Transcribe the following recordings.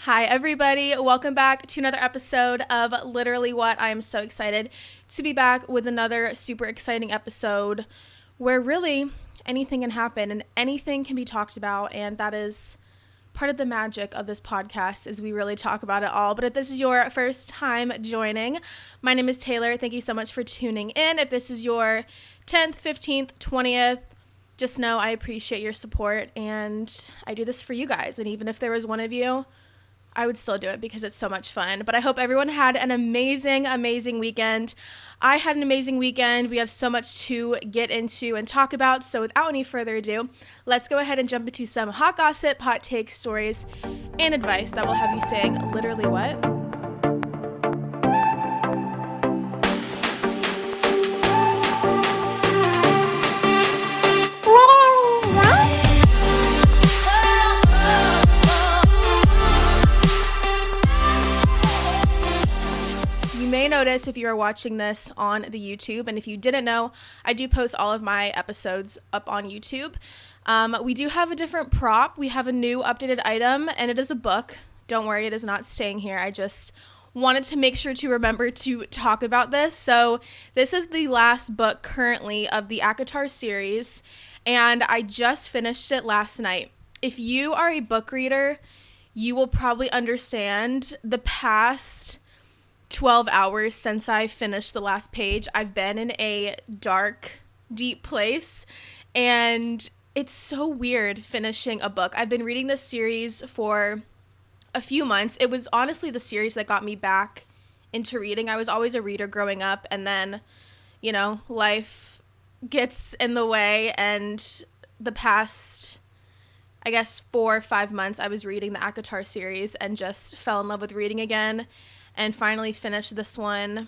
Hi, everybody. Welcome back to another episode of Literally What. I am so excited to be back with another super exciting episode where really anything can happen and anything can be talked about. And that is part of the magic of this podcast, is we really talk about it all. But if this is your first time joining, my name is Taylor. Thank you so much for tuning in. If this is your 10th, 15th, 20th, just know I appreciate your support and I do this for you guys. And even if there was one of you, I would still do it because it's so much fun. But I hope everyone had an amazing weekend. I had an amazing weekend. We have so much to get into and talk about. So without any further ado, let's go ahead and jump into some hot gossip, hot takes, stories, and advice that will have you saying literally what? Notice if you are watching this on the YouTube, and if you didn't know, I do post all of my episodes up on YouTube. We do have a different prop. We have a new updated item, and it is a book. Don't worry, it is not staying here. I just wanted to make sure to remember to talk about this. So this is the last book currently of the ACOTAR series, and I just finished it last night. If you are a book reader, you will probably understand the past 12 hours since I finished the last page. I've been in a dark, deep place, and it's so weird finishing a book. I've been reading this series for a few months. It was honestly the series that got me back into reading. I was always a reader growing up, and then, you know, life gets in the way, and the past, I guess, 4 or 5 months, I was reading the ACOTAR series and just fell in love with reading again. And finally finished this one,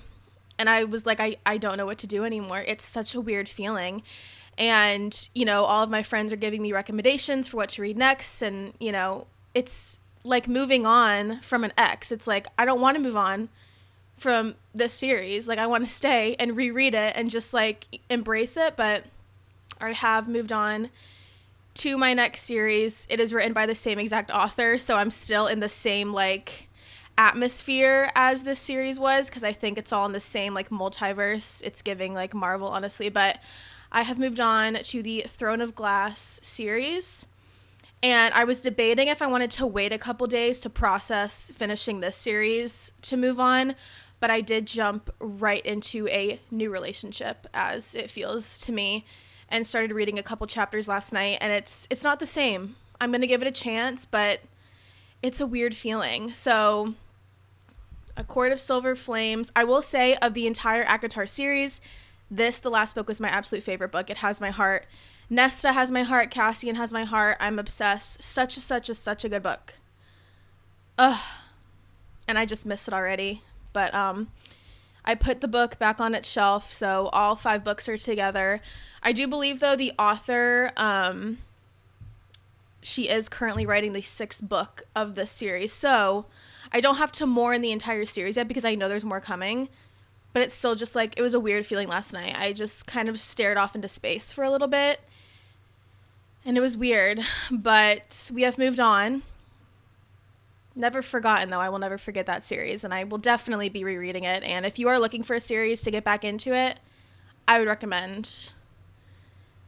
and I was like, I don't know what to do anymore. It's such a weird feeling, and, you know, all of my friends are giving me recommendations for what to read next, and, you know, it's like moving on from an ex. It's like, I don't want to move on from this series. Like, I want to stay and reread it and just, like, embrace it, but I have moved on to my next series. It is written by the same exact author, so I'm still in the same, like, atmosphere as this series was, because I think it's all in the same, like, multiverse. It's giving, like, Marvel, honestly, but I have moved on to the Throne of Glass series, and I was debating if I wanted to wait a couple days to process finishing this series to move on, but I did jump right into a new relationship, as it feels to me, and started reading a couple chapters last night, and it's not the same. I'm gonna give it a chance, but it's a weird feeling. So, A Court of Silver Flames. I will say, of the entire ACOTAR series, the last book was my absolute favorite book. It has my heart. Nesta has my heart. Cassian has my heart. I'm obsessed. Such a good book. Ugh. And I just missed it already. But I put the book back on its shelf, so all 5 books are together. I do believe, though, the author, she is currently writing the 6th book of this series, so I don't have to mourn the entire series yet because I know there's more coming, but it's still just like, it was a weird feeling last night. I just kind of stared off into space for a little bit, and it was weird, but we have moved on. Never forgotten, though. I will never forget that series, and I will definitely be rereading it, and if you are looking for a series to get back into it, I would recommend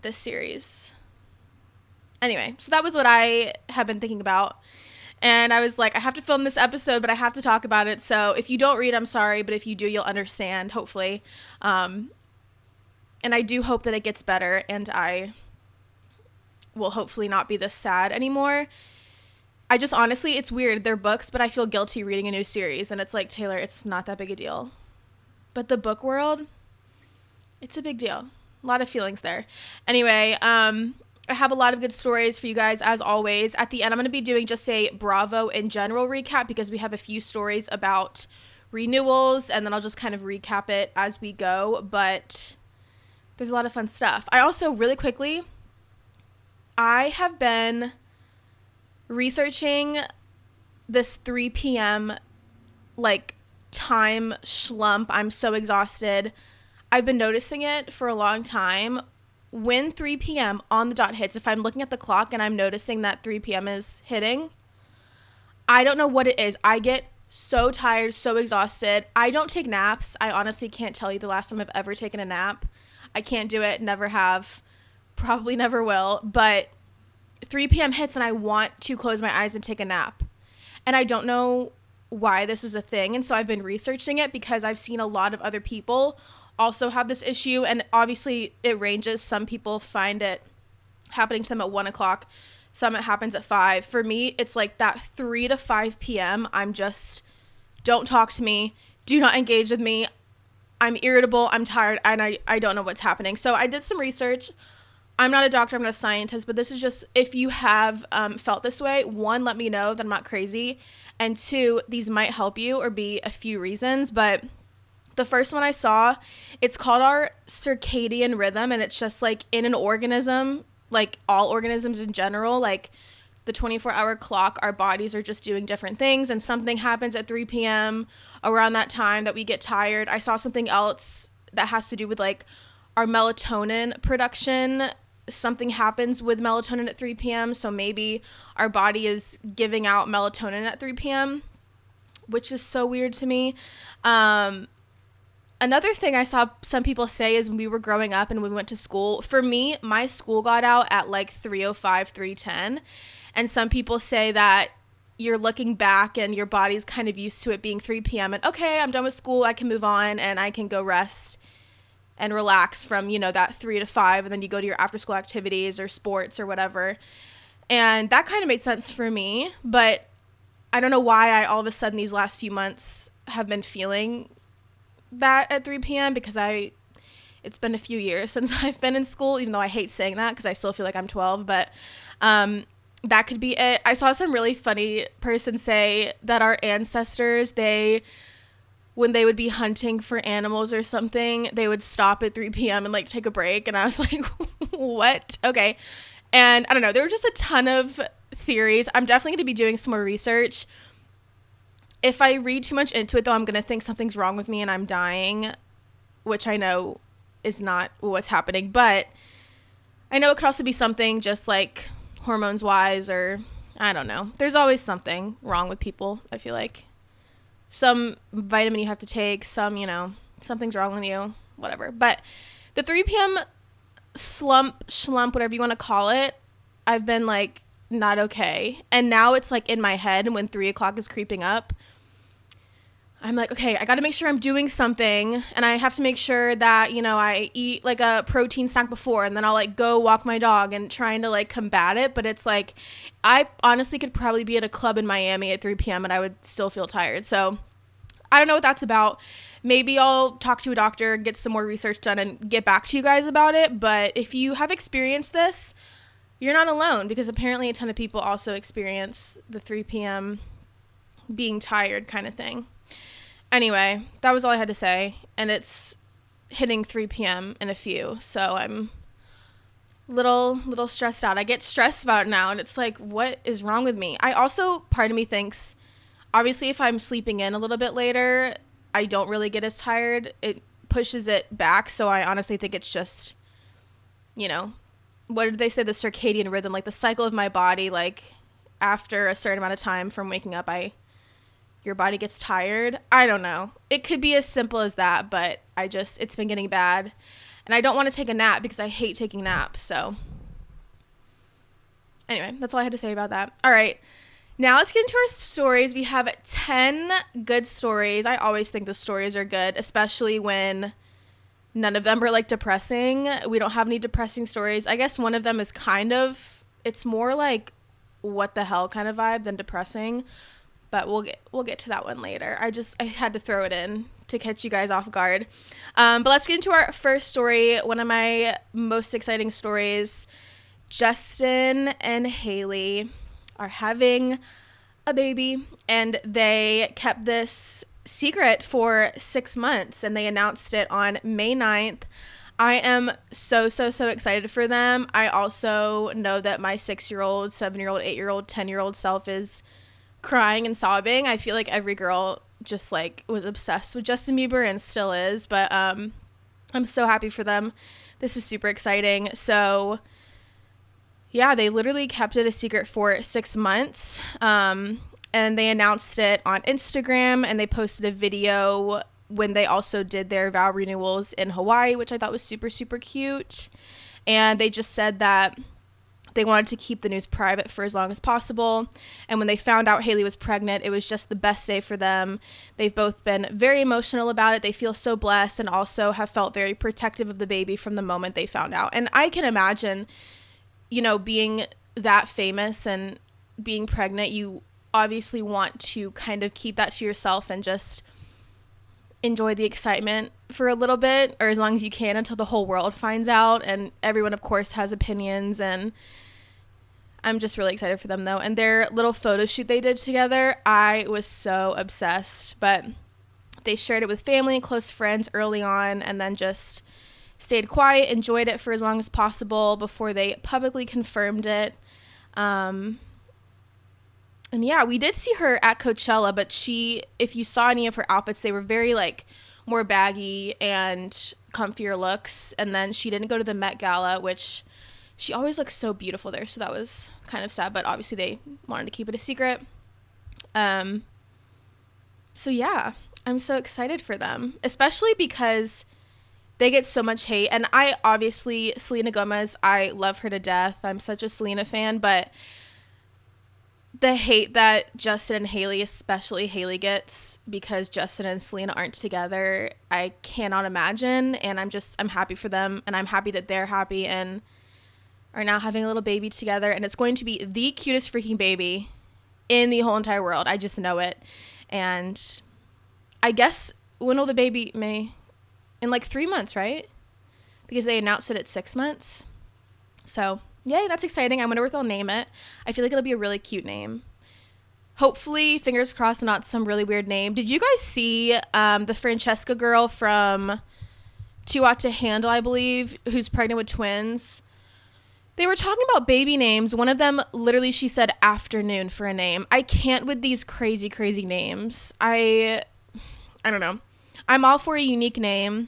this series. Anyway, so that was what I have been thinking about. And I was like, I have to film this episode, but I have to talk about it. So if you don't read, I'm sorry. But if you do, you'll understand, hopefully. And I do hope that it gets better. And I will hopefully not be this sad anymore. I just, honestly, it's weird. They're books, but I feel guilty reading a new series. And it's like, Taylor, it's not that big a deal. But the book world, it's a big deal. A lot of feelings there. Anyway, I have a lot of good stories for you guys, as always. At the end, I'm going to be doing just a Bravo in general recap because we have a few stories about renewals, and then I'll just kind of recap it as we go, but there's a lot of fun stuff. I also, really quickly, I have been researching this 3 p.m. like time slump. I'm so exhausted. I've been noticing it for a long time. When 3 p.m. on the dot hits, if I'm looking at the clock and I'm noticing that 3 p.m. is hitting, I don't know what it is. I get so tired, so exhausted. I don't take naps. I honestly can't tell you the last time I've ever taken a nap. I can't do it, never have, probably never will. But 3 p.m. hits and I want to close my eyes and take a nap. And I don't know why this is a thing. And so I've been researching it because I've seen a lot of other people also have this issue. And obviously it ranges. Some people find it happening to them at 1 o'clock. Some it happens at 5. For me, it's like that 3 to 5 p.m. I'm just, don't talk to me. Do not engage with me. I'm irritable. I'm tired. And I don't know what's happening. So I did some research. I'm not a doctor. I'm not a scientist. But this is just, if you have felt this way, 1, let me know that I'm not crazy. And 2, these might help you or be a few reasons. But the first one I saw, it's called our circadian rhythm. And it's just like in an organism, like all organisms in general, like the 24-hour clock, our bodies are just doing different things, and something happens at 3 p.m. around that time that we get tired. I saw something else that has to do with like our melatonin production. Something happens with melatonin at 3 p.m. So maybe our body is giving out melatonin at 3 p.m., which is so weird to me. Another thing I saw some people say is when we were growing up and we went to school, for me, my school got out at like 3:05, 3:10. And some people say that you're looking back and your body's kind of used to it being 3 p.m. and okay, I'm done with school. I can move on and I can go rest and relax from, you know, that 3 to 5. And then you go to your after school activities or sports or whatever. And that kind of made sense for me. But I don't know why I all of a sudden these last few months have been feeling that at 3 p.m. because it's been a few years since I've been in school, even though I hate saying that because I still feel like I'm 12, but that could be it. I saw some really funny person say that our ancestors, when they would be hunting for animals or something, they would stop at 3 p.m. and like take a break, and I was like, what? Okay. And I don't know, there were just a ton of theories. I'm definitely going to be doing some more research. If I read too much into it, though, I'm going to think something's wrong with me and I'm dying, which I know is not what's happening. But I know it could also be something just like hormones-wise, or I don't know. There's always something wrong with people, I feel like. Some vitamin you have to take, some, you know, something's wrong with you, whatever. But the 3 p.m. slump, whatever you want to call it, I've been like not okay. And now it's like in my head, and when 3 o'clock is creeping up, I'm like, okay, I got to make sure I'm doing something, and I have to make sure that, you know, I eat like a protein snack before, and then I'll like go walk my dog and trying to like combat it. But it's like, I honestly could probably be at a club in Miami at 3 p.m. and I would still feel tired. So I don't know what that's about. Maybe I'll talk to a doctor, get some more research done, and get back to you guys about it. But if you have experienced this, you're not alone, because apparently a ton of people also experience the 3 p.m. being tired kind of thing. Anyway, that was all I had to say, and it's hitting 3 p.m. in a few, so I'm little stressed out. I get stressed about it now, and it's like, what is wrong with me? I also, part of me thinks, obviously, if I'm sleeping in a little bit later, I don't really get as tired. It pushes it back, so I honestly think it's just, you know, what did they say, the circadian rhythm, like the cycle of my body, like after a certain amount of time from waking up, your body gets tired. I don't know. It could be as simple as that, but it's been getting bad. And I don't want to take a nap because I hate taking naps. So anyway, that's all I had to say about that. All right. Now let's get into our stories. We have 10 good stories. I always think the stories are good, especially when none of them are like depressing. We don't have any depressing stories. I guess one of them is it's more like what the hell kind of vibe than depressing. But we'll get to that one later. I had to throw it in to catch you guys off guard. But let's get into our first story. One of my most exciting stories. Justin and HAILEY are having a baby, and they kept this secret for 6 months, and they announced it on May 9th. I am so excited for them. I also know that my 6-year-old, 7-year-old, 8-year-old, 10-year-old self is crying and sobbing. I feel like every girl just like was obsessed with Justin Bieber and still is, but I'm so happy for them. This is super exciting. So yeah, they literally kept it a secret for 6 months. and they announced it on Instagram, and they posted a video when they also did their vow renewals in Hawaii, which I thought was super, super cute. And they just said that they wanted to keep the news private for as long as possible. And when they found out HAILEY was pregnant, it was just the best day for them. They've both been very emotional about it. They feel so blessed, and also have felt very protective of the baby from the moment they found out. And I can imagine, you know, being that famous and being pregnant, you obviously want to kind of keep that to yourself and just enjoy the excitement for a little bit, or as long as you can, until the whole world finds out. And everyone, of course, has opinions, and I'm just really excited for them, though. And their little photo shoot they did together, I was so obsessed. But they shared it with family and close friends early on, and then just stayed quiet, enjoyed it for as long as possible before they publicly confirmed it. And yeah, we did see her at Coachella, but if you saw any of her outfits, they were very like more baggy and comfier looks. And then she didn't go to the Met Gala, which she always looks so beautiful there. So that was kind of sad, but obviously they wanted to keep it a secret. So yeah, I'm so excited for them, especially because they get so much hate. And Selena Gomez, I love her to death. I'm such a Selena fan, but the hate that Justin and HAILEY, especially HAILEY, gets because Justin and Selena aren't together, I cannot imagine. And I'm happy for them, and I'm happy that they're happy and are now having a little baby together. And it's going to be the cutest freaking baby in the whole entire world. I just know it. And I guess, when will the baby in like 3 months, right? Because they announced it at 6 months. So yay, that's exciting. I wonder what they'll name it. I feel like it'll be a really cute name. Hopefully, fingers crossed, not some really weird name. Did you guys see the Francesca girl from Too Hot to Handle, I believe, who's pregnant with twins? They were talking about baby names. One of them, literally, she said afternoon for a name. I can't with these crazy, crazy names. I don't know. I'm all for a unique name,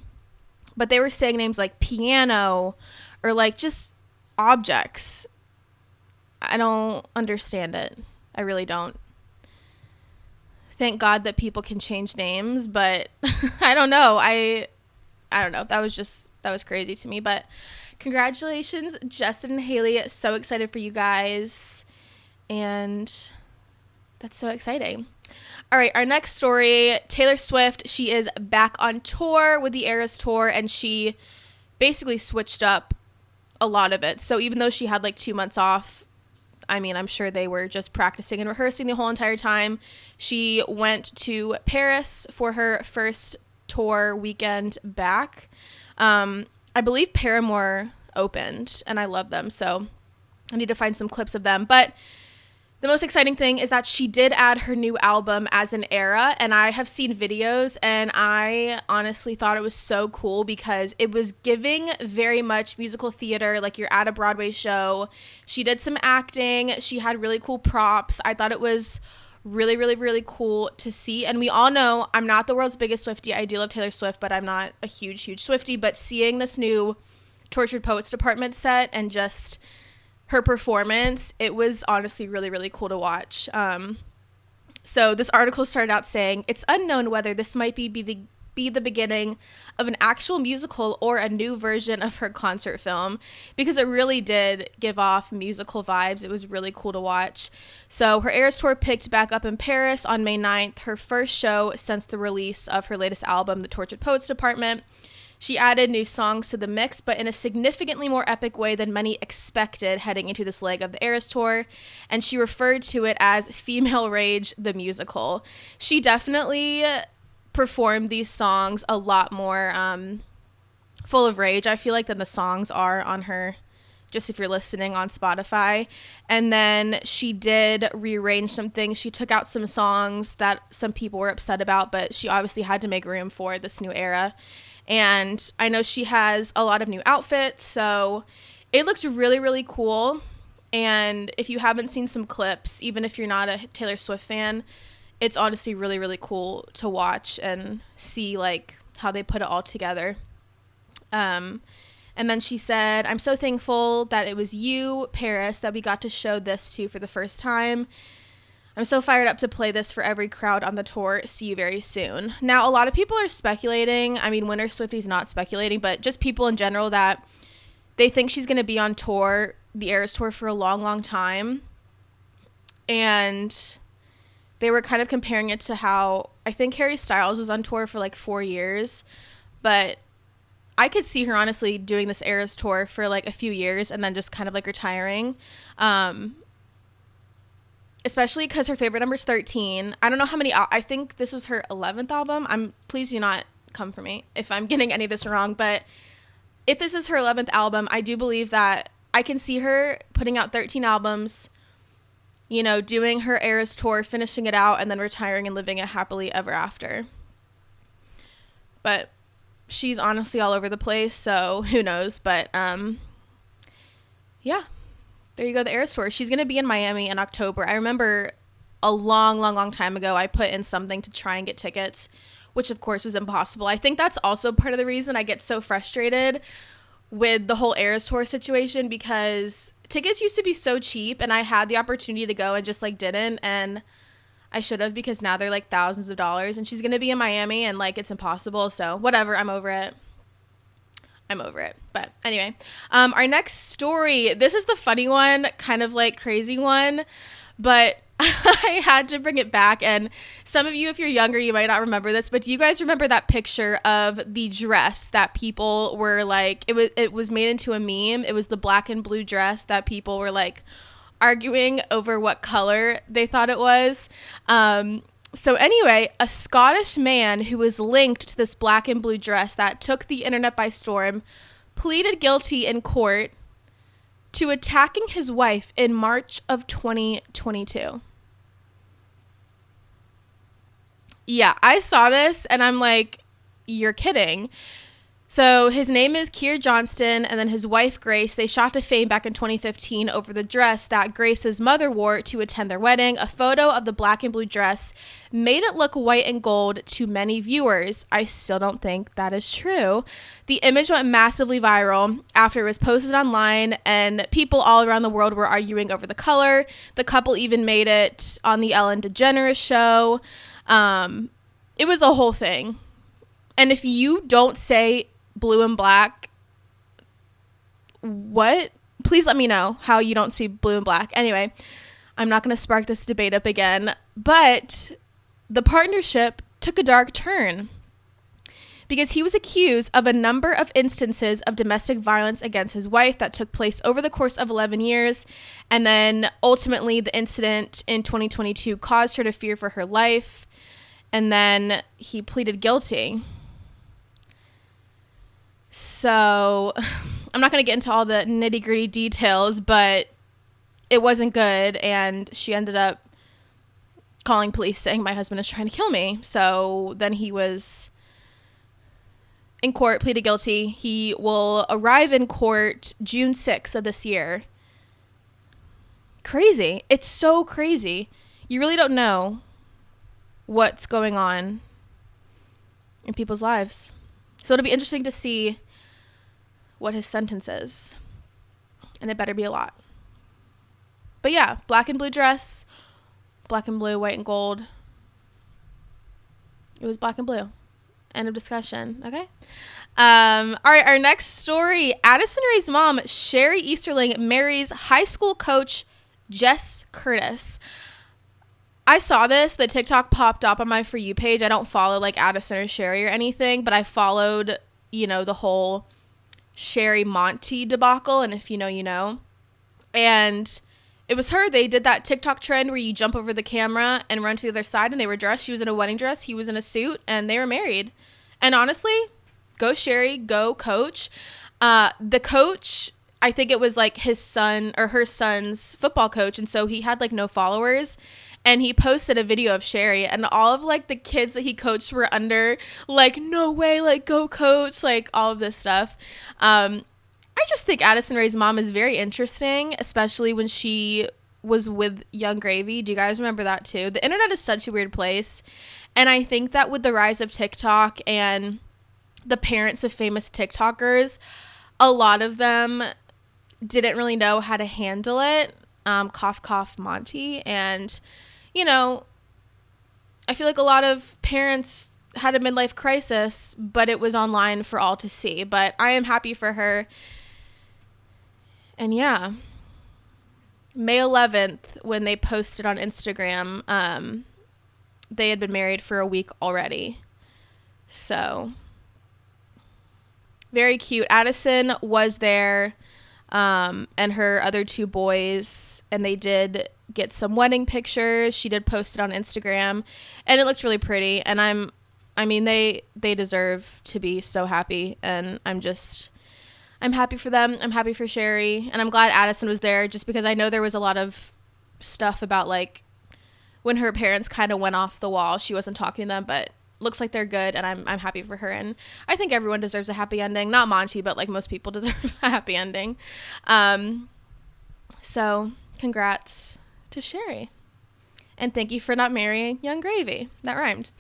but they were saying names like piano or like just objects. I don't understand it. I really don't. Thank God that people can change names, but I don't know. I don't know. That was crazy to me, but congratulations, Justin and HAILEY. So excited for you guys, and that's so exciting. All right, our next story, Taylor Swift. She is back on tour with the Eras Tour, and she basically switched up a lot of it. So even though she had like 2 months off, I mean, I'm sure they were just practicing and rehearsing the whole entire time. She went to Paris for her first tour weekend back. I believe Paramore opened, and I love them, so I need to find some clips of them. But the most exciting thing is that she did add her new album as an era, and I have seen videos, and I honestly thought it was so cool because it was giving very much musical theater, like you're at a Broadway show. She did some acting. She had really cool props. I thought it was really, really, really cool to see. And we all know I'm not the world's biggest Swiftie. I do love Taylor Swift, but I'm not a huge, huge Swiftie. But seeing this new Tortured Poets Department set and just her performance, it was honestly really, really cool to watch. So this article started out saying, it's unknown whether this might be the beginning of an actual musical or a new version of her concert film, because it really did give off musical vibes. It was really cool to watch. So her Eras Tour picked back up in Paris on May 9th, her first show since the release of her latest album, The Tortured Poets Department. She added new songs to the mix, but in a significantly more epic way than many expected heading into this leg of the Eras Tour, and she referred to it as Female Rage, the musical. She definitely performed these songs a lot more full of rage, I feel like, than the songs are on her, just if you're listening on Spotify. And then she did rearrange some things. She took out some songs that some people were upset about, but she obviously had to make room for this new era. And I know she has a lot of new outfits, so it looked really, really cool. And if you haven't seen some clips, even if you're not a Taylor Swift fan, it's honestly really, really cool to watch and see like how they put it all together. And then she said, I'm so thankful that it was you, Paris, that we got to show this to for the first time. I'm so fired up to play this for every crowd on the tour. See you very soon. Now, a lot of people are speculating. I mean, Winter Swifty's not speculating, but just people in general that they think she's going to be on tour, the Eras Tour, for a long, long time. And they were kind of comparing it to how I think Harry Styles was on tour for like 4 years. But I could see her honestly doing this Eras Tour for like a few years and then just kind of like retiring. Especially because her favorite number is 13. I don't know how many. I think this was her 11th album. Please do not come for me if I'm getting any of this wrong. But if this is her 11th album, I do believe that I can see her putting out 13 albums, you know, doing her Eras Tour, finishing it out, and then retiring and living it happily ever after. But she's honestly all over the place, so who knows. But yeah. There you go, the Eras Tour. She's going to be in Miami in October. I remember a long, long, long time ago, I put in something to try and get tickets, which of course was impossible. I think that's also part of the reason I get so frustrated with the whole Eras Tour situation, because tickets used to be so cheap and I had the opportunity to go and just like didn't, and I should have, because now they're like thousands of dollars and she's going to be in Miami and like it's impossible. So whatever, I'm over it. But anyway, our next story, this is the funny one, kind of like crazy one, but I had to bring it back. And some of you, if you're younger, you might not remember this, but do you guys remember that picture of the dress that people were like, it was made into a meme. It was the black and blue dress that people were like arguing over what color they thought it was. So anyway, a Scottish man who was linked to this black and blue dress that took the internet by storm pleaded guilty in court to attacking his wife in March of 2022. Yeah, I saw this and I'm like, you're kidding. So his name is Keir Johnston, and then his wife, Grace, they shot to fame back in 2015 over the dress that Grace's mother wore to attend their wedding. A photo of the black and blue dress made it look white and gold to many viewers. I still don't think that is true. The image went massively viral after it was posted online, and people all around the world were arguing over the color. The couple even made it on the Ellen DeGeneres show. It was a whole thing. And if you don't say blue and black, what? Please let me know how you don't see blue and black. Anyway, I'm not going to spark this debate up again, but the partnership took a dark turn because he was accused of a number of instances of domestic violence against his wife that took place over the course of 11 years. And then ultimately the incident in 2022 caused her to fear for her life. And then he pleaded guilty. So I'm not going to get into all the nitty gritty details, but it wasn't good. And she ended up calling police saying my husband is trying to kill me. So then he was in court, pleaded guilty. He will arrive in court June 6th of this year. Crazy. It's so crazy. You really don't know what's going on in people's lives. So it'll be interesting to see what his sentence is. And it better be a lot. But yeah, black and blue dress, black and blue, white and gold. It was black and blue. End of discussion. Okay. All right, our next story. Addison Rae's mom, SHERI Easterling, marries high school coach Jess Curtis. I saw this. The TikTok popped up on my For You page. I don't follow like Addison or SHERI or anything, but I followed, you know, the whole SHERI Monty debacle. And if you know, you know. And it was her. They did that TikTok trend where you jump over the camera and run to the other side, and they were dressed. She was in a wedding dress. He was in a suit, and they were married. And honestly, go SHERI, go coach. The coach, I think it was like his son or her son's football coach. And so he had like no followers. And he posted a video of SHERI, and all of like the kids that he coached were under like, no way, like go coach, like all of this stuff. I just think Addison Rae's mom is very interesting, especially when she was with Young Gravy. Do you guys remember that too? The internet is such a weird place. And I think that with the rise of TikTok and the parents of famous TikTokers, a lot of them didn't really know how to handle it. Cough, cough, Monty. And you know, I feel like a lot of parents had a midlife crisis, but it was online for all to see. But I am happy for her. And yeah, May 11th, when they posted on Instagram, they had been married for a week already. So very cute. Addison was there, and her other 2 boys, and they did get some wedding pictures. She did post it on Instagram, and it looked really pretty. And I mean, they deserve to be so happy, and I'm happy for them. I'm happy for SHERI, and I'm glad Addison was there, just because I know there was a lot of stuff about, like, when her parents kind of went off the wall, she wasn't talking to them, but looks like they're good, and I'm happy for her. And I think everyone deserves a happy ending. Not Monty, but like most people deserve a happy ending. So congrats to SHERI, and thank you for not marrying Young Gravy. That rhymed.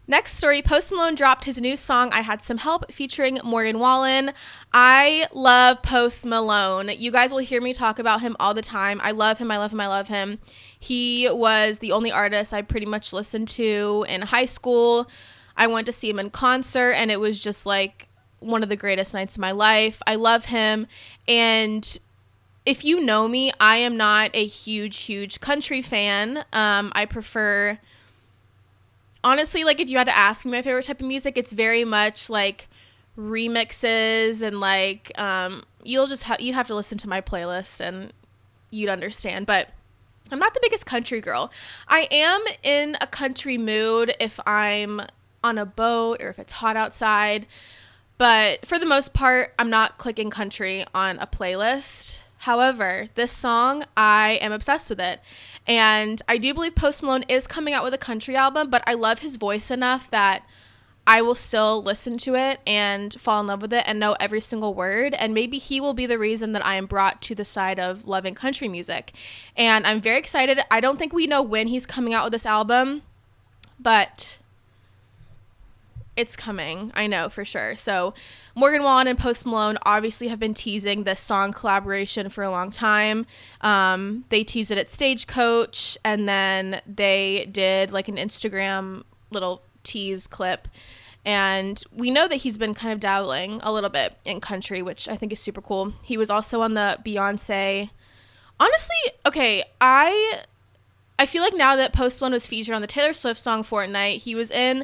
Next story, Post Malone dropped his new song, I Had Some Help, featuring Morgan Wallen. I love Post Malone. You guys will hear me talk about him all the time. I love him, I love him, I love him. He was the only artist I pretty much listened to in high school. I went to see him in concert, and it was just like one of the greatest nights of my life. I love him. And if you know me, I am not a huge country fan. I prefer... Honestly, like, if you had to ask me my favorite type of music, it's very much like remixes, and like you'd have to listen to my playlist and you'd understand. But I'm not the biggest country girl. I am in a country mood if I'm on a boat or if it's hot outside, but for the most part, I'm not clicking country on a playlist. However, this song, I am obsessed with it. And I do believe Post Malone is coming out with a country album, but I love his voice enough that I will still listen to it and fall in love with it and know every single word. And maybe he will be the reason that I am brought to the side of loving country music. And I'm very excited. I don't think we know when he's coming out with this album, but it's coming. I know for sure. So Morgan Wallen and Post Malone obviously have been teasing this song collaboration for a long time. They teased it at Stagecoach, and then they did like an Instagram little tease clip. And we know that he's been kind of dabbling a little bit in country, which I think is super cool. He was also on the Beyonce. Honestly, okay, I feel like now that Post Malone was featured on the Taylor Swift song Fortnite, he was in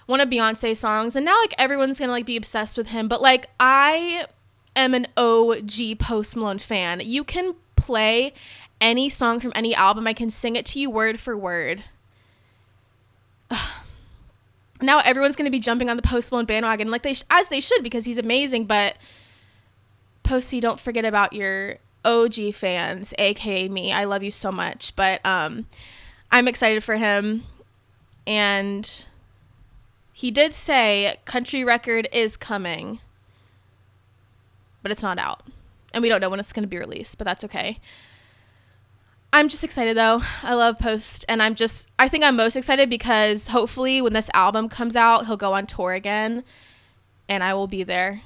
one of Beyonce's songs, and now like everyone's gonna like be obsessed with him. But like, I am an OG Post Malone fan. You can play any song from any album, I can sing it to you word for word. Now everyone's gonna be jumping on the Post Malone bandwagon, like as they should, because he's amazing. But Posty, don't forget about your OG fans, aka me. I love you so much. But I'm excited for him, and he did say country record is coming, but it's not out. And we don't know when it's going to be released, but that's okay. I'm just excited, though. I love Post, and I think I'm most excited because hopefully when this album comes out, he'll go on tour again, and I will be there.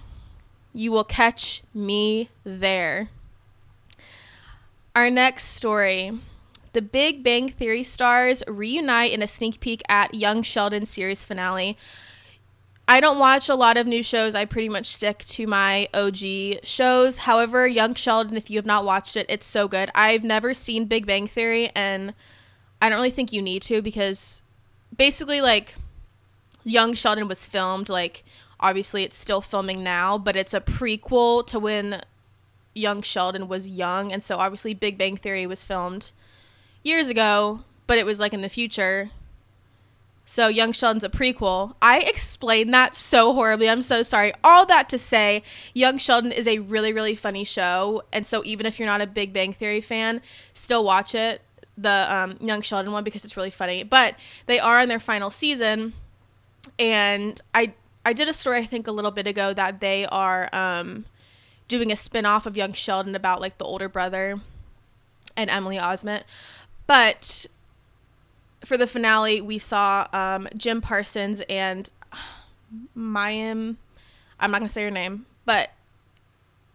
You will catch me there. Our next story. The Big Bang Theory stars reunite in a sneak peek at Young Sheldon's series finale. I don't watch a lot of new shows. I pretty much stick to my OG shows. However, Young Sheldon, if you have not watched it, it's so good. I've never seen Big Bang Theory, and I don't really think you need to, because basically, like, Young Sheldon was filmed, like, obviously it's still filming now, but it's a prequel to when Young Sheldon was young, and so obviously Big Bang Theory was filmed years ago, but it was like in the future. So Young Sheldon's a prequel. I explained that so horribly. I'm so sorry. All that to say, Young Sheldon is a really, really funny show. And so even if you're not a Big Bang Theory fan, still watch it, the Young Sheldon one, because it's really funny. But they are in their final season. And I did a story, I think, a little bit ago that they are doing a spin-off of Young Sheldon about like the older brother and Emily Osment. But for the finale, we saw Jim Parsons and Mayim. I'm not going to say her name, but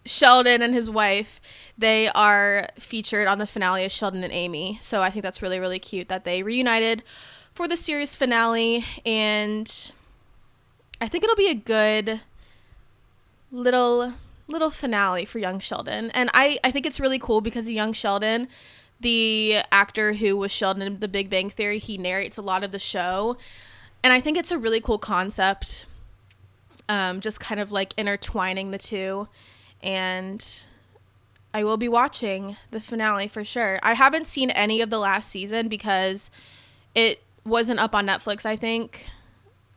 Sheldon and his wife, they are featured on the finale as Sheldon and Amy. So I think that's really, really cute that they reunited for the series finale. And I think it'll be a good little finale for young Sheldon. And I think it's really cool because the young Sheldon, the actor who was Sheldon in The Big Bang Theory, he narrates a lot of the show. And I think it's a really cool concept, just kind of like intertwining the two. And I will be watching the finale for sure. I haven't seen any of the last season because it wasn't up on Netflix, I think,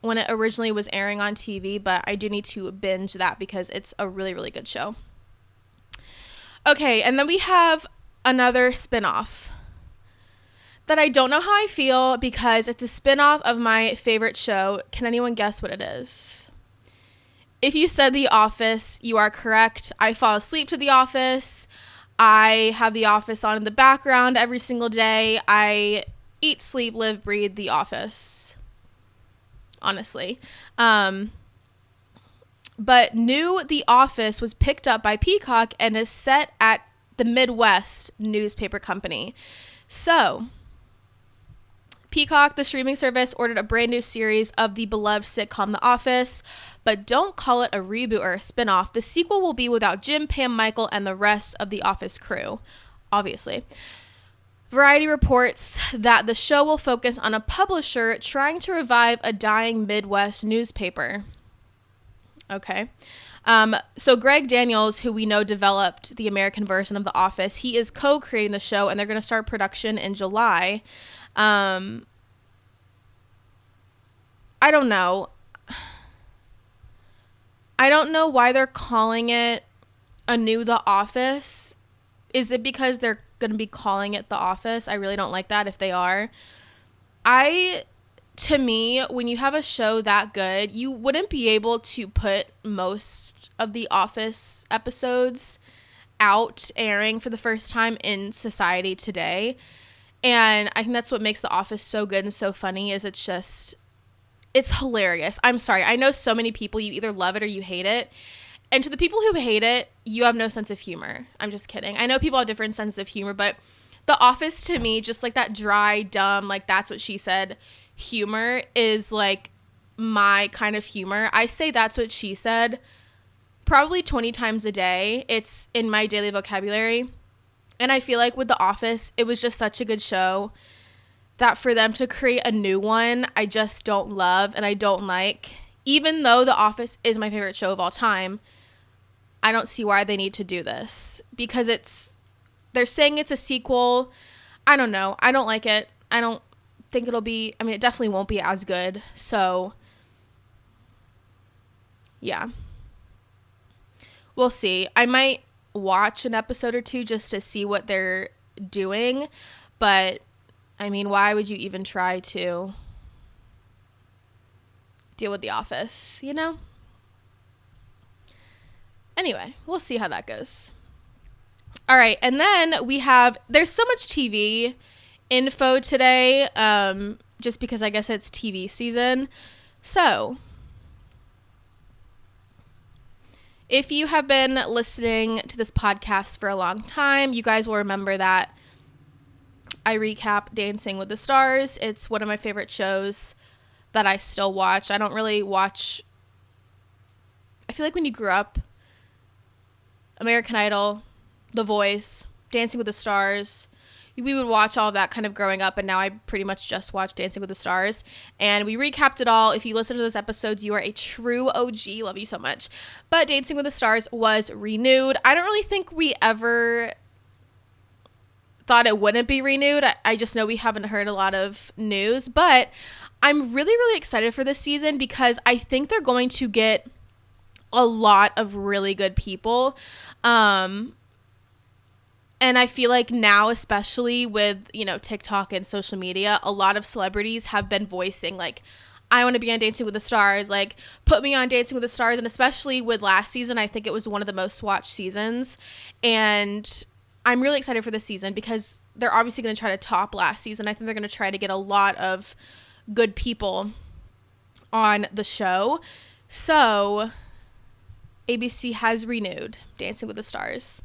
when it originally was airing on TV, but I do need to binge that because it's a really, really good show. Okay, and then we have another spinoff that I don't know how I feel because it's a spinoff of my favorite show. Can anyone guess what it is? If you said The Office, you are correct. I fall asleep to The Office. I have The Office on in the background every single day. I eat, sleep, live, breathe The Office. Honestly. But new The Office was picked up by Peacock and is set at the Midwest newspaper company. So Peacock, the streaming service, ordered a brand new series of the beloved sitcom The Office, but don't call it a reboot or a spinoff. The sequel will be without Jim, Pam, Michael, and the rest of the Office crew, obviously. Variety reports that the show will focus on a publisher trying to revive a dying Midwest newspaper. Okay. So Greg Daniels, who we know developed the American version of The Office, he is co-creating the show, and they're going to start production in July. I don't know. I don't know why they're calling it a new The Office. Is it because they're going to be calling it The Office? I really don't like that if they are. To me, when you have a show that good, you wouldn't be able to put most of the Office episodes out airing for the first time in society today. And I think that's what makes The Office so good and so funny is it's hilarious. I'm sorry. I know so many people, you either love it or you hate it. And to the people who hate it, you have no sense of humor. I'm just kidding. I know people have different senses of humor, but The Office to me, just like that dry, dumb, like that's what she said, humor is like my kind of humor. I say that's what she said probably 20 times a day. It's in my daily vocabulary. And I feel like with The Office, it was just such a good show that for them to create a new one, I just don't love and I don't like. Even though The Office is my favorite show of all time, I don't see why they need to do this. Because they're saying it's a sequel. I don't know. I don't like it. I don't think it'll be, it definitely won't be as good. So, yeah. We'll see. I might watch an episode or two just to see what they're doing, but why would you even try to deal with The Office, you know? Anyway, we'll see how that goes. All right, and then there's so much TV info today, just because I guess it's TV season. So if you have been listening to this podcast for a long time, you guys will remember that I recap Dancing with the Stars. It's one of my favorite shows that I still watch. I don't really watch, I feel like when you grew up, American Idol, The Voice, Dancing with the Stars, we would watch all of that kind of growing up, and now I pretty much just watch Dancing with the Stars, and we recapped it all. If you listen to those episodes, you are a true OG. Love you so much. But Dancing with the Stars was renewed. I don't really think we ever thought it wouldn't be renewed. I just know we haven't heard a lot of news, but I'm really, really excited for this season because I think they're going to get a lot of really good people. And I feel like now, especially with, TikTok and social media, a lot of celebrities have been voicing like, I want to be on Dancing with the Stars, like put me on Dancing with the Stars. And especially with last season, I think it was one of the most watched seasons. And I'm really excited for this season because they're obviously going to try to top last season. I think they're going to try to get a lot of good people on the show. So ABC has renewed Dancing with the Stars.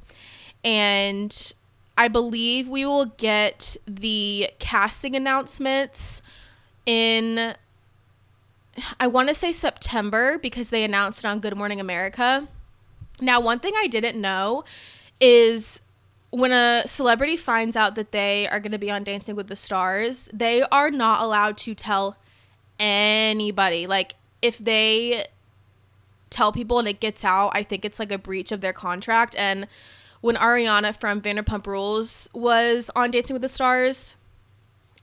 And I believe we will get the casting announcements in, I want to say September, because they announced it on Good Morning America. Now, one thing I didn't know is when a celebrity finds out that they are going to be on Dancing with the Stars, they are not allowed to tell anybody. Like, if they tell people and it gets out, I think it's like a breach of their contract. And when Ariana from Vanderpump Rules was on Dancing with the Stars,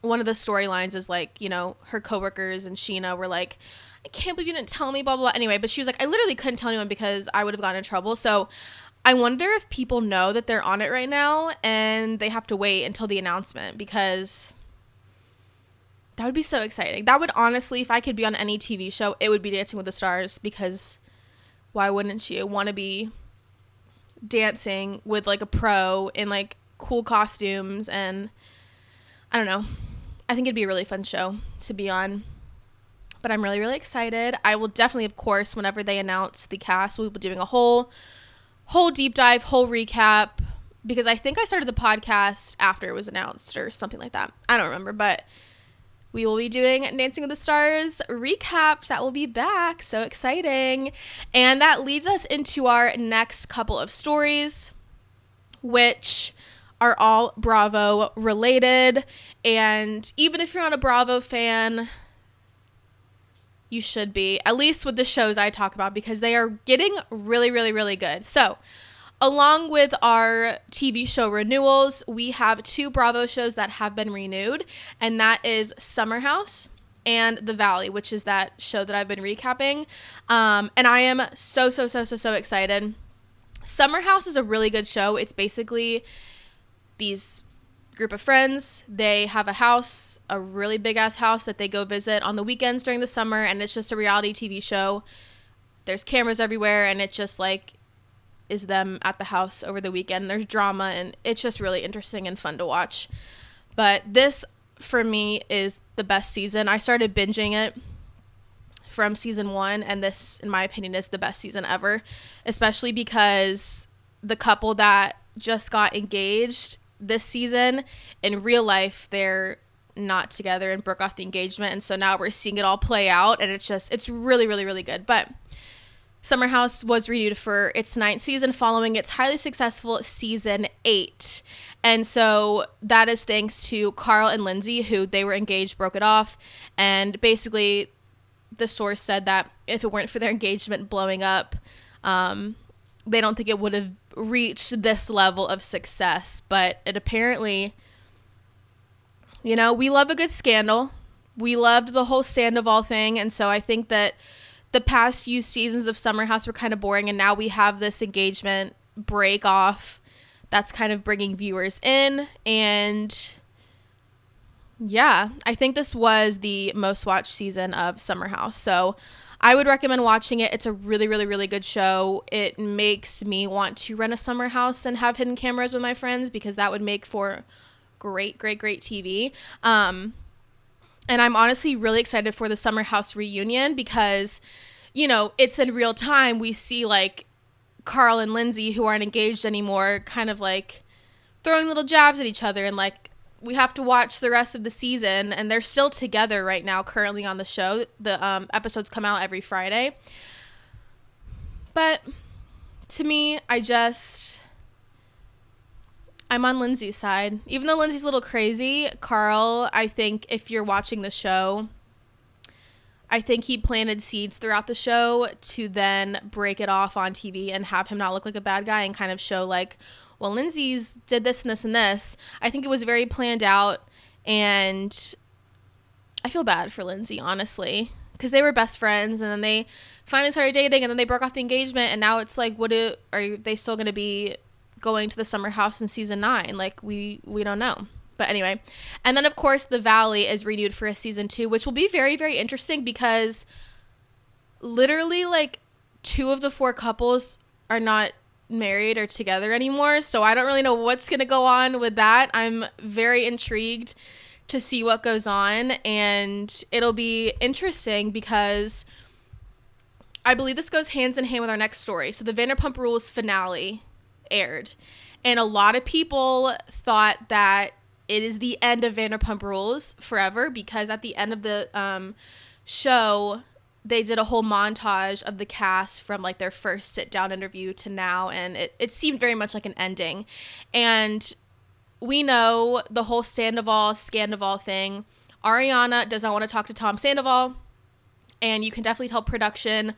one of the storylines is like, you know, her coworkers and Sheena were like, I can't believe you didn't tell me, blah, blah, blah. Anyway, but she was like, I literally couldn't tell anyone because I would have gotten in trouble. So I wonder if people know that they're on it right now and they have to wait until the announcement, because that would be so exciting. That would honestly, if I could be on any TV show, it would be Dancing with the Stars, because why wouldn't you want to be dancing with like a pro in like cool costumes? And I don't know. I think it'd be a really fun show to be on. But I'm really, really excited. I will definitely, of course, whenever they announce the cast, we'll be doing a whole deep dive, whole recap, because I think I started the podcast after it was announced or something like that. I don't remember, but we will be doing Dancing with the Stars recaps. That will be back. So exciting. And that leads us into our next couple of stories, which are all Bravo related. And even if you're not a Bravo fan, you should be, at least with the shows I talk about, because they are getting really, really, really good. So along with our TV show renewals, we have 2 Bravo shows that have been renewed, and that is Summer House and The Valley, which is that show that I've been recapping. And I am so excited. Summer House is a really good show. It's basically these group of friends. They have a house, a really big ass house that they go visit on the weekends during the summer, and it's just a reality TV show. There's cameras everywhere, and it just like is them at the house over the weekend. There's drama, and it's just really interesting and fun to watch. But this, for me, is the best season. I started binging it from season 1, and this, in my opinion, is the best season ever, especially because the couple that just got engaged this season, in real life, they're not together and broke off the engagement, and so now we're seeing it all play out, and it's really, really, really good. But Summer House was renewed for its 9th season following its highly successful season 8. And so that is thanks to Carl and Lindsay, who they were engaged, broke it off. And basically the source said that if it weren't for their engagement blowing up, they don't think it would have reached this level of success. But it apparently, you know, we love a good scandal. We loved the whole Sandoval thing. And so I think that the past few seasons of Summer House were kind of boring, and now we have this engagement break off that's kind of bringing viewers in. And yeah, I think this was the most watched season of Summer House, so I would recommend watching it. It's a really, really, really good show. It makes me want to rent a summer house and have hidden cameras with my friends, because that would make for great TV. And I'm honestly really excited for the Summer House reunion, because, you know, it's in real time. We see like Carl and Lindsay, who aren't engaged anymore, kind of like throwing little jabs at each other, and like we have to watch the rest of the season, and they're still together right now currently on the show. The episodes come out every Friday. But to me, I'm on Lindsay's side. Even though Lindsay's a little crazy, Carl, I think if you're watching the show, I think he planted seeds throughout the show to then break it off on TV and have him not look like a bad guy and kind of show like, well, Lindsay's did this and this and this. I think it was very planned out, and I feel bad for Lindsay, honestly, because they were best friends, and then they finally started dating, and then they broke off the engagement, and now it's like, are they still going to be going to the summer house in season 9? Like, we don't know. But anyway, and then of course The Valley is renewed for a season 2, which will be very, very interesting, because literally like 2 of the 4 couples are not married or together anymore, so I don't really know what's gonna go on with that. I'm very intrigued to see what goes on, and it'll be interesting because I believe this goes hands in hand with our next story. So the Vanderpump Rules finale aired, and a lot of people thought that it is the end of Vanderpump Rules forever, because at the end of the show, they did a whole montage of the cast from like their first sit-down interview to now, and it seemed very much like an ending. And we know the whole Scandoval thing. Ariana does not want to talk to Tom Sandoval, and you can definitely tell production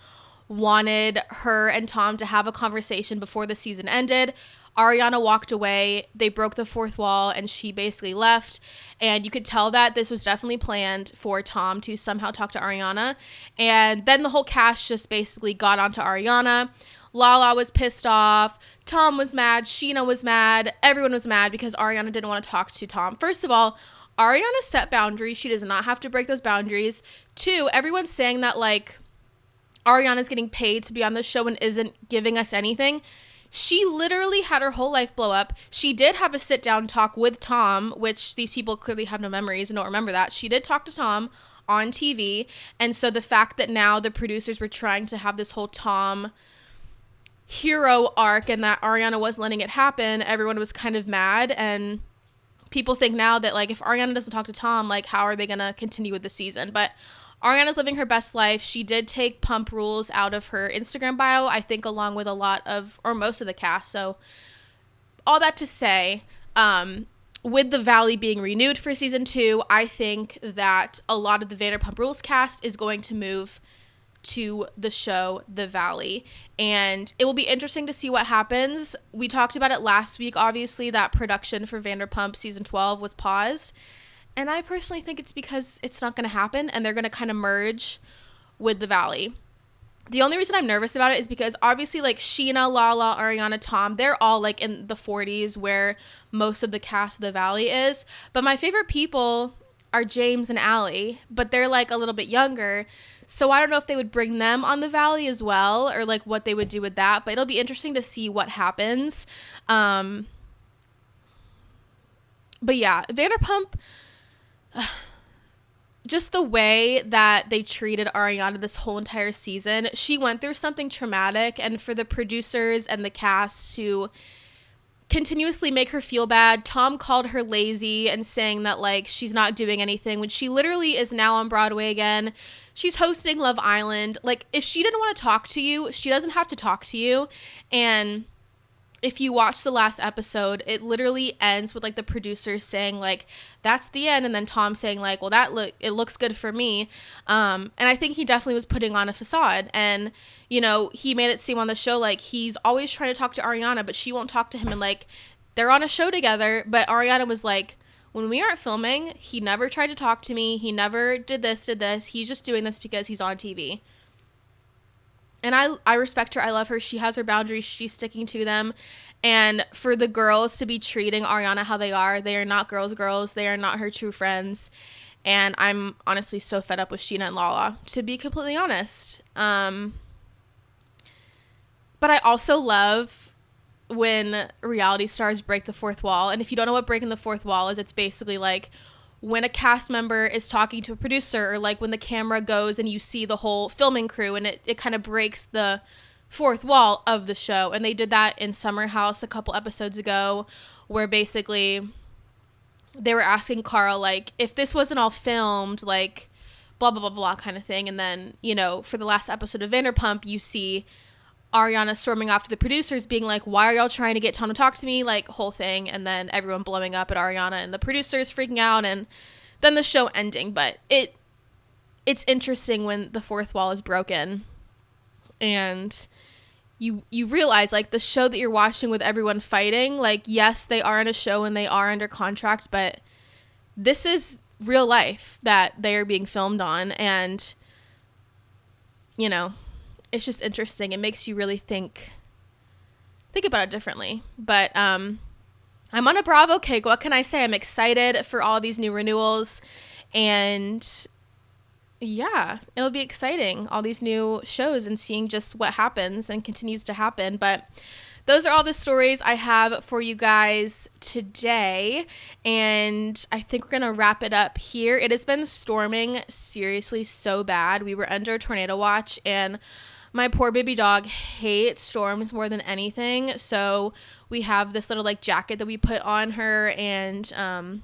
wanted her and Tom to have a conversation before the season ended. Ariana walked away, they broke the fourth wall, and she basically left. And you could tell that this was definitely planned for Tom to somehow talk to Ariana. And then the whole cast just basically got onto Ariana. Lala was pissed off, Tom was mad, Sheena was mad, everyone was mad because Ariana didn't want to talk to Tom. First of all, Ariana set boundaries. She does not have to break those boundaries. 2, everyone's saying that like Ariana's getting paid to be on the show and isn't giving us anything. She literally had her whole life blow up. She did have a sit-down talk with Tom, which these people clearly have no memories and don't remember that. She did talk to Tom on TV. And so the fact that now the producers were trying to have this whole Tom hero arc and that Ariana wasn't letting it happen, everyone was kind of mad. And people think now that, like, if Ariana doesn't talk to Tom, like, how are they going to continue with the season? But Ariana's living her best life. She did take pump rules out of her Instagram bio, I think, along with a lot of, or most of the cast. So all that to say, with the Valley being renewed for season 2, I think that a lot of the Vanderpump Rules cast is going to move to the show The Valley, and it will be interesting to see what happens. We talked about it last week, obviously, that production for Vanderpump season 12 was paused. And I personally think it's because it's not going to happen, and they're going to kind of merge with the Valley. The only reason I'm nervous about it is because obviously, like, Sheena, Lala, Ariana, Tom, they're all like in the 40s where most of the cast of the Valley is. But my favorite people are James and Allie, but they're like a little bit younger. So I don't know if they would bring them on the Valley as well, or like what they would do with that. But it'll be interesting to see what happens. But yeah, Vanderpump, just the way that they treated Ariana this whole entire season, she went through something traumatic, and for the producers and the cast to continuously make her feel bad. Tom called her lazy and saying that, like, she's not doing anything when she literally is now on Broadway again. She's hosting Love Island. Like, if she didn't want to talk to you, she doesn't have to talk to you. And if you watch the last episode, it literally ends with, like, the producers saying, like, that's the end, and then Tom saying, like, well, it looks good for me. And I think he definitely was putting on a facade. And, you know, he made it seem on the show like he's always trying to talk to Ariana, but she won't talk to him. And, like, they're on a show together, but Ariana was like, when we aren't filming, he never tried to talk to me. He never did this. He's just doing this because he's on TV. And I respect her. I love her. She has her boundaries. She's sticking to them. And for the girls to be treating Ariana how they are not girls. They are not her true friends. And I'm honestly so fed up with Sheena and Lala, to be completely honest. But I also love when reality stars break the fourth wall. And if you don't know what breaking the fourth wall is, it's basically like when a cast member is talking to a producer, or like when the camera goes and you see the whole filming crew, and it kind of breaks the fourth wall of the show. And they did that in Summer House a couple episodes ago, where basically they were asking Carl, like, if this wasn't all filmed, like, blah, blah, blah, blah kind of thing. And then, you know, for the last episode of Vanderpump, you see Ariana storming off to the producers being like, why are y'all trying to get Tom to talk to me? Like, whole thing. And then everyone blowing up at Ariana and the producers freaking out, and then the show ending. But it's interesting when the fourth wall is broken and you realize, like, the show that you're watching with everyone fighting, like, yes, they are in a show and they are under contract, but this is real life that they are being filmed on. And, you know, it's just interesting. It makes you really think about it differently. But I'm on a Bravo kick. What can I say? I'm excited for all these new renewals, and yeah, it'll be exciting, all these new shows, and seeing just what happens and continues to happen. But those are all the stories I have for you guys today, and I think we're gonna wrap it up here. It has been storming seriously so bad. We were under tornado watch, and My poor baby dog hates storms more than anything. So we have this little like jacket that we put on her, and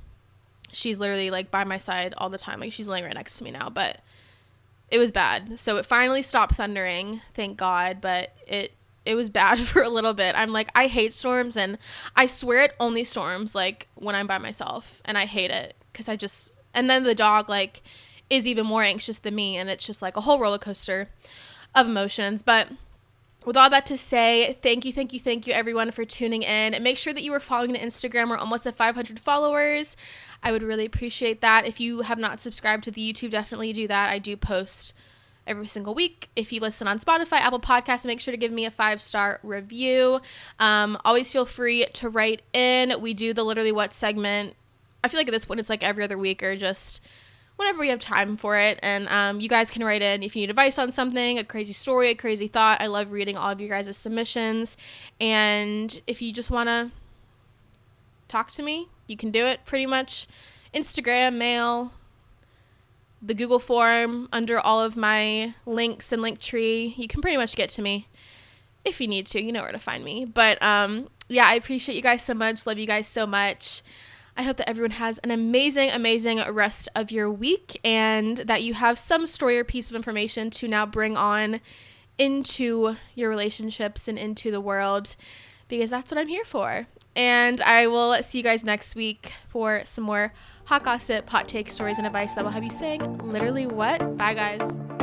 she's literally like by my side all the time. Like she's laying right next to me now, but it was bad. So it finally stopped thundering, thank God, but it was bad for a little bit. I'm like, I hate storms, and I swear it only storms like when I'm by myself, and I hate it because and then the dog like is even more anxious than me, and it's just like a whole roller coaster of emotions. But with all that to say, thank you everyone for tuning in. And make sure that you are following the Instagram. We're almost at 500 followers. I would really appreciate that. If you have not subscribed to the YouTube, definitely do that. I do post every single week. If you listen on Spotify, Apple Podcasts, make sure to give me a 5-star review. Always feel free to write in. We do the Literally What segment. I feel like at this point it's like every other week or just whenever we have time for it. And you guys can write in if you need advice on something, a crazy story, a crazy thought. I love reading all of you guys' submissions. And if you just want to talk to me, you can do it pretty much. Instagram, mail, the Google form, under all of my links and Linktree. You can pretty much get to me if you need to. You know where to find me. But yeah, I appreciate you guys so much. Love you guys so much. I hope that everyone has an amazing, amazing rest of your week, and that you have some story or piece of information to now bring on into your relationships and into the world, because that's what I'm here for. And I will see you guys next week for some more hot gossip, hot take, stories, and advice that will have you saying literally what? Bye, guys.